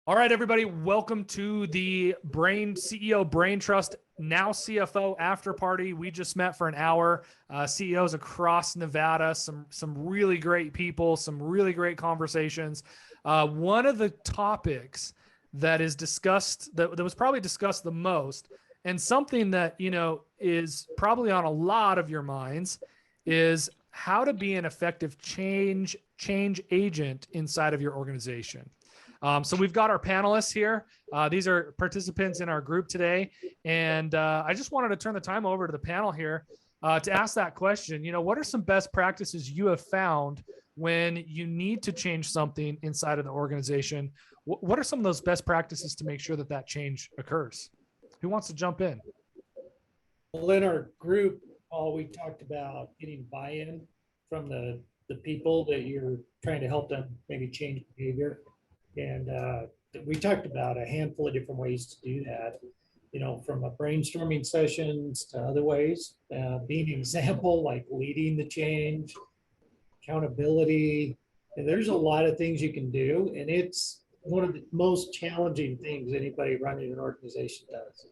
All right, everybody, welcome to the CEO Brain Trust, now CFO after party. We just met for an hour. CEOs across Nevada, some really great people, some really great conversations. One of the topics that is discussed, that was probably discussed the most, and something that, is probably on a lot of your minds, is how to be an effective change agent inside of your organization. So we've got our panelists here. These are participants in our group today. And I just wanted to turn the time over to the panel here to ask that question. What are some best practices you have found when you need to change something inside of the organization? What are some of those best practices to make sure that that change occurs? Who wants to jump in? Well, in our group, we talked about getting buy-in from the people that you're trying to help them maybe change behavior. And we talked about a handful of different ways to do that, from a brainstorming sessions to other ways, being an example, like leading the change, accountability. And there's a lot of things you can do. And it's one of the most challenging things anybody running an organization does.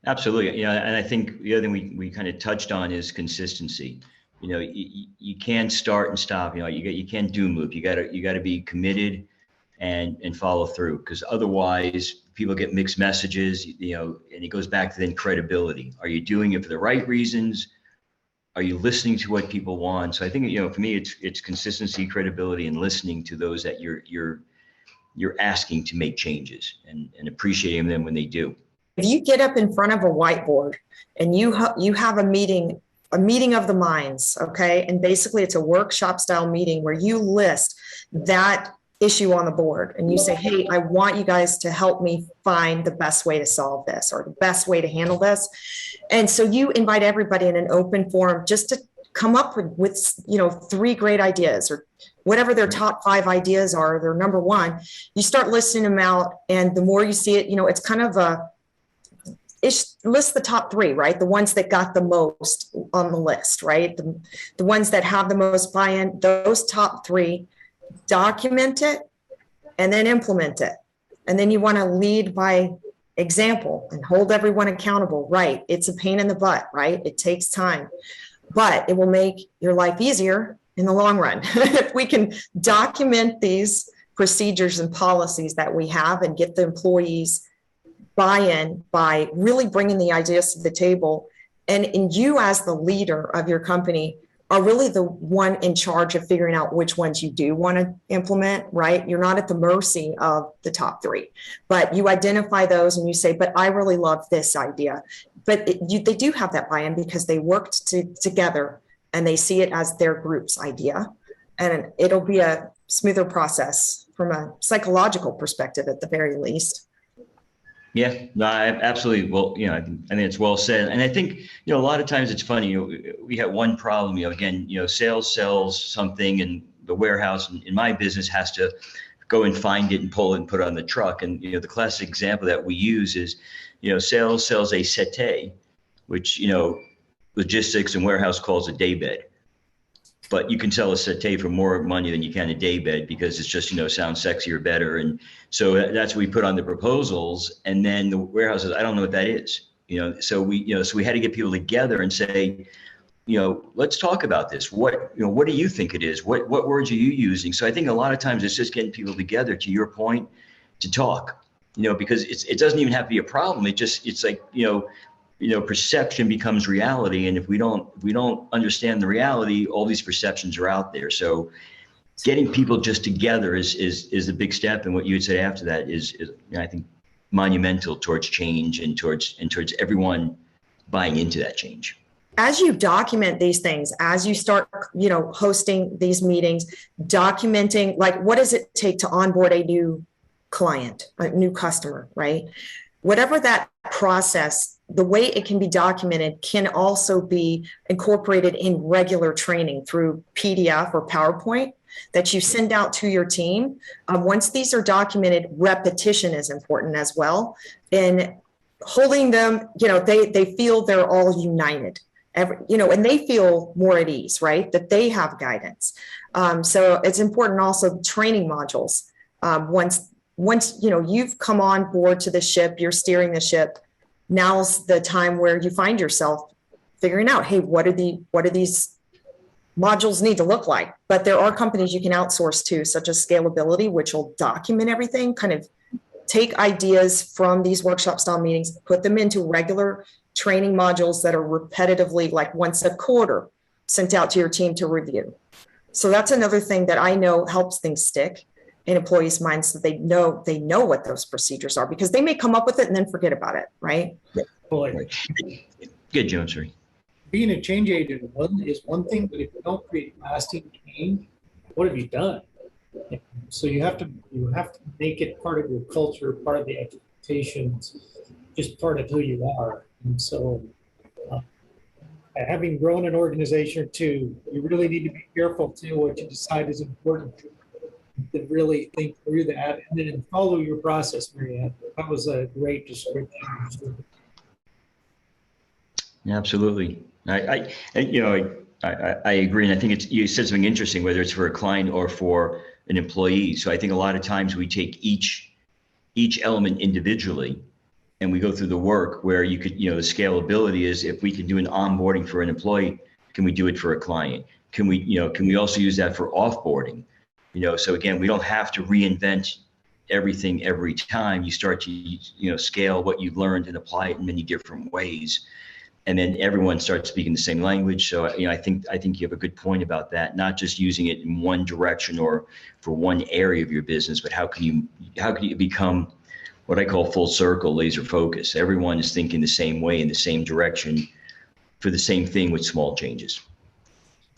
Absolutely. And I think the other thing we kind of touched on is consistency. You can't start and stop. You can't doom loop. You gotta be committed and follow through, because otherwise people get mixed messages, and it goes back to then credibility. Are you doing it for the right reasons? Are you listening to what people want? So I think, for me, it's consistency, credibility, and listening to those that you're asking to make changes and appreciating them when they do. If you get up in front of a whiteboard and you have a meeting of the minds, okay? And basically it's a workshop style meeting where you list that issue on the board and you say, hey, I want you guys to help me find the best way to solve this or the best way to handle this. And so you invite everybody in an open forum just to come up with 3 great ideas or whatever their top 5 ideas are, their number one. You start listing them out, and the more you see it, it's kind of list the top 3, right? The ones that got the most on the list, right? The ones that have the most buy-in, those top 3, document it and then implement it. And then you want to lead by example and hold everyone accountable, right? It's a pain in the butt, right? It takes time, but it will make your life easier in the long run. If we can document these procedures and policies that we have and get the employees buy-in by really bringing the ideas to the table, and you as the leader of your company are really the one in charge of figuring out which ones you do want to implement, right? You're not at the mercy of the top 3, but you identify those and you say, but I really love this idea. But they do have that buy-in because they worked together and they see it as their group's idea. And it'll be a smoother process from a psychological perspective at the very least. Yeah, no, absolutely. Well, I think it's well said. And I think, a lot of times it's funny, we have one problem, again, sales sells something and the warehouse in my business has to go and find it and pull it and put it on the truck. And, the classic example that we use is, sales sells a settee, which, logistics and warehouse calls a daybed. But you can sell a settee for more money than you can a daybed because it's just, sounds sexy or better. And so that's what we put on the proposals. And then the warehouse says, I don't know what that is. So we had to get people together and say, let's talk about this. What do you think it is? What words are you using? So I think a lot of times it's just getting people together, to your point, to talk, because it doesn't even have to be a problem. It's like, perception becomes reality. And if we don't understand the reality, all these perceptions are out there. So getting people just together is a big step. And what you would say after that is I think monumental towards change and towards everyone buying into that change. As you document these things, as you start, hosting these meetings, documenting, like, what does it take to onboard a new client, a new customer, right? Whatever that process, the way it can be documented can also be incorporated in regular training through PDF or PowerPoint that you send out to your team. Once these are documented, repetition is important as well. And holding them, they feel they're all united, and they feel more at ease, right? That they have guidance. So it's important also training modules. Once once, you've come on board to the ship, you're steering the ship. Now's the time where you find yourself figuring out, hey, what do these modules need to look like? But there are companies you can outsource to, such as Scalability, which will document everything, kind of take ideas from these workshop style meetings, put them into regular training modules that are repetitively, like once a quarter, sent out to your team to review. So that's another thing that I know helps things stick in employees' minds, so they know what those procedures are, because they may come up with it and then forget about it, right? Boy, Good, Joe, sorry. being a change agent is one thing, but if you don't create lasting change, what have you done? So you have to make it part of your culture, part of the expectations, just part of who you are. And so, having grown an organization or two, you really need to be careful too what you decide is important. To really think through that and then follow your process, Marianne. That was a great description. Yeah, absolutely. I agree, and I think you said something interesting, whether it's for a client or for an employee. So I think a lot of times we take each element individually, and we go through the work where you could, the scalability is, if we can do an onboarding for an employee, can we do it for a client? Can we also use that for offboarding? So again, we don't have to reinvent everything every time. You start to, scale what you've learned and apply it in many different ways. And then everyone starts speaking the same language. So, I think you have a good point about that, not just using it in one direction or for one area of your business, but how can you become what I call full circle laser focus? Everyone is thinking the same way in the same direction for the same thing with small changes.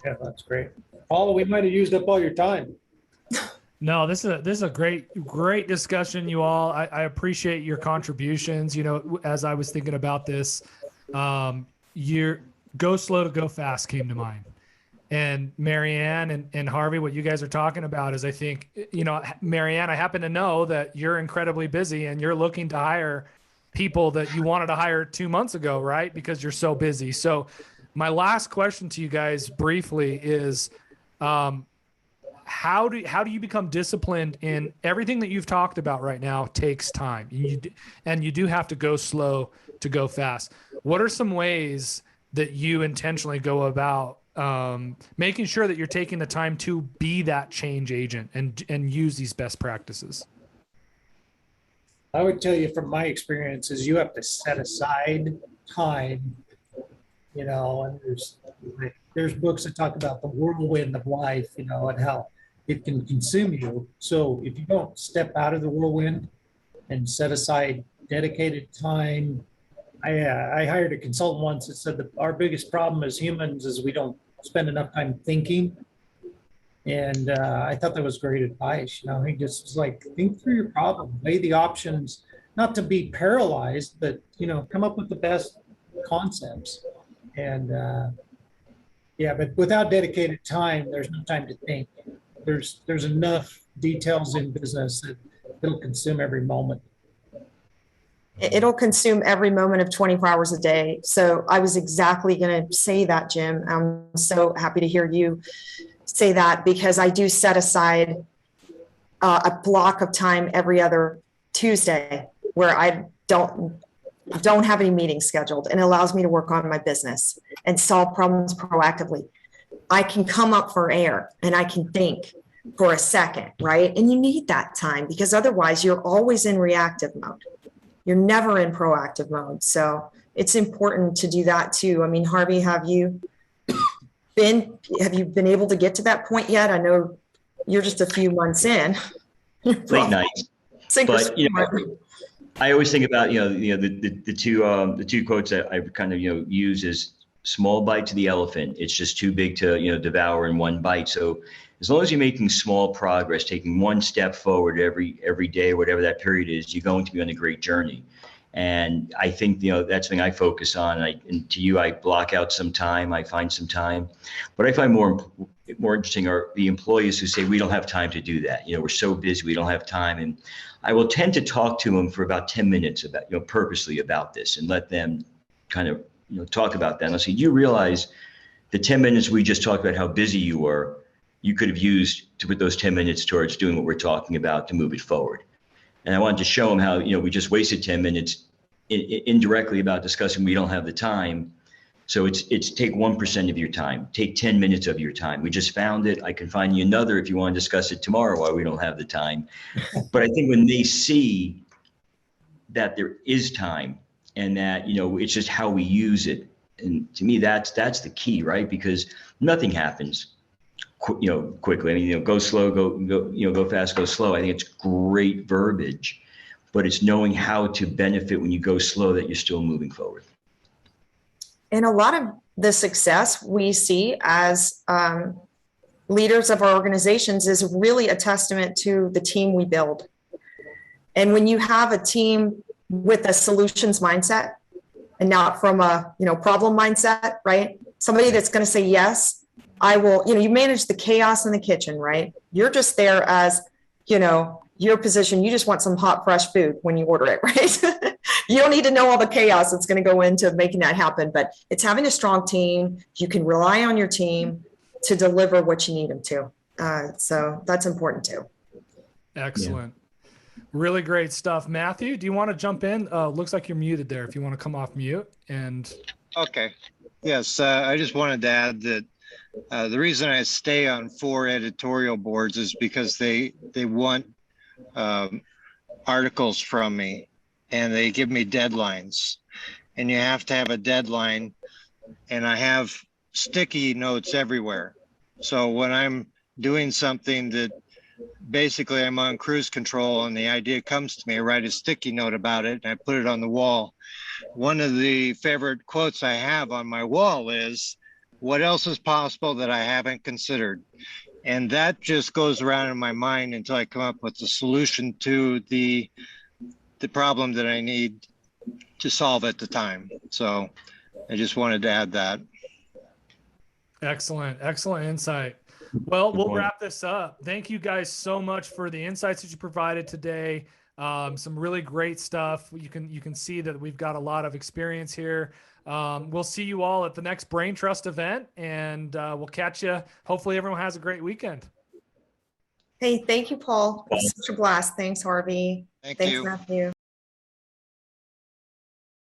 Yeah, that's great. Paul, we might have used up all your time. No, this is a great discussion, you all. I appreciate your contributions. As I was thinking about this, your go slow to go fast came to mind. And Marianne and Harvey, what you guys are talking about is, I think, Marianne, I happen to know that you're incredibly busy and you're looking to hire people that you wanted to hire 2 months ago, right? Because you're so busy. So my last question to you guys briefly is, how do you become disciplined in everything that you've talked about right now? Takes time, and you do have to go slow to go fast. What are some ways that you intentionally go about making sure that you're taking the time to be that change agent and use these best practices? I would tell you from my experience is you have to set aside time, and there's books that talk about the whirlwind of life, and how it can consume you. So if you don't step out of the whirlwind and set aside dedicated time, I hired a consultant once that said that our biggest problem as humans is we don't spend enough time thinking. And I thought that was great advice. He just was like, think through your problem, weigh the options, not to be paralyzed, but, come up with the best concepts. And but without dedicated time, there's no time to think. There's enough details in business that it'll consume every moment. It'll consume every moment of 24 hours a day. So I was exactly going to say that, Jim. I'm so happy to hear you say that, because I do set aside a block of time every other Tuesday where I don't have any meetings scheduled, and it allows me to work on my business and solve problems proactively. I can come up for air and I can think for a second, right? And you need that time, because otherwise you're always in reactive mode. You're never in proactive mode. So it's important to do that too. I mean, Harvey, have you been able to get to that point yet? I know you're just a few months in. Late nights. But I always think about the two quotes that I kind of use is small bite to the elephant. It's just too big to devour in one bite. So as long as you're making small progress, taking one step forward every day, whatever that period is, you're going to be on a great journey. And I think that's something I focus on. And to you, I block out some time. I find some time. What I find more interesting are the employees who say we don't have time to do that. We're so busy, we don't have time. And I will tend to talk to them for about 10 minutes about purposely about this, and let them kind of talk about that. And I'll say, you realize the 10 minutes we just talked about how busy you were, you could have used to put those 10 minutes towards doing what we're talking about to move it forward. And I wanted to show them how, we just wasted 10 minutes indirectly about discussing we don't have the time. So it's take 1% of your time, take 10 minutes of your time. We just found it. I can find you another if you want to discuss it tomorrow while we don't have the time. But I think when they see that there is time and that, it's just how we use it. And to me, that's the key, right? Because nothing happens, quickly. I mean, go slow, go fast, go slow. I think it's great verbiage, but it's knowing how to benefit when you go slow that you're still moving forward. And a lot of the success we see as leaders of our organizations is really a testament to the team we build. And when you have a team with a solutions mindset and not from a problem mindset, right? Somebody that's going to say, yes, I will, you manage the chaos in the kitchen, right? You're just there as, your position. You just want some hot, fresh food when you order it, right? You don't need to know all the chaos that's going to go into making that happen, but it's having a strong team. You can rely on your team to deliver what you need them to. So that's important too. Excellent. Yeah. Really great stuff. Matthew, do you want to jump in? Looks like you're muted there. If you want to come off mute and. Okay. Yes. I just wanted to add that the reason I stay on 4 editorial boards is because they want articles from me, and they give me deadlines, and you have to have a deadline, and I have sticky notes everywhere. So when I'm doing something that basically I'm on cruise control and the idea comes to me, I write a sticky note about it and I put it on the wall. One of the favorite quotes I have on my wall is, "What else is possible that I haven't considered?" And that just goes around in my mind until I come up with a solution to the problem that I need to solve at the time. So I just wanted to add that. Excellent. Excellent insight. Well, we'll wrap this up. Thank you guys so much for the insights that you provided today. Some really great stuff. You can see that we've got a lot of experience here. We'll see you all at the next Brain Trust event, and we'll catch you. Hopefully everyone has a great weekend. Hey, thank you, Paul. It was such a blast. Thanks, Harvey. Thanks, Matthew.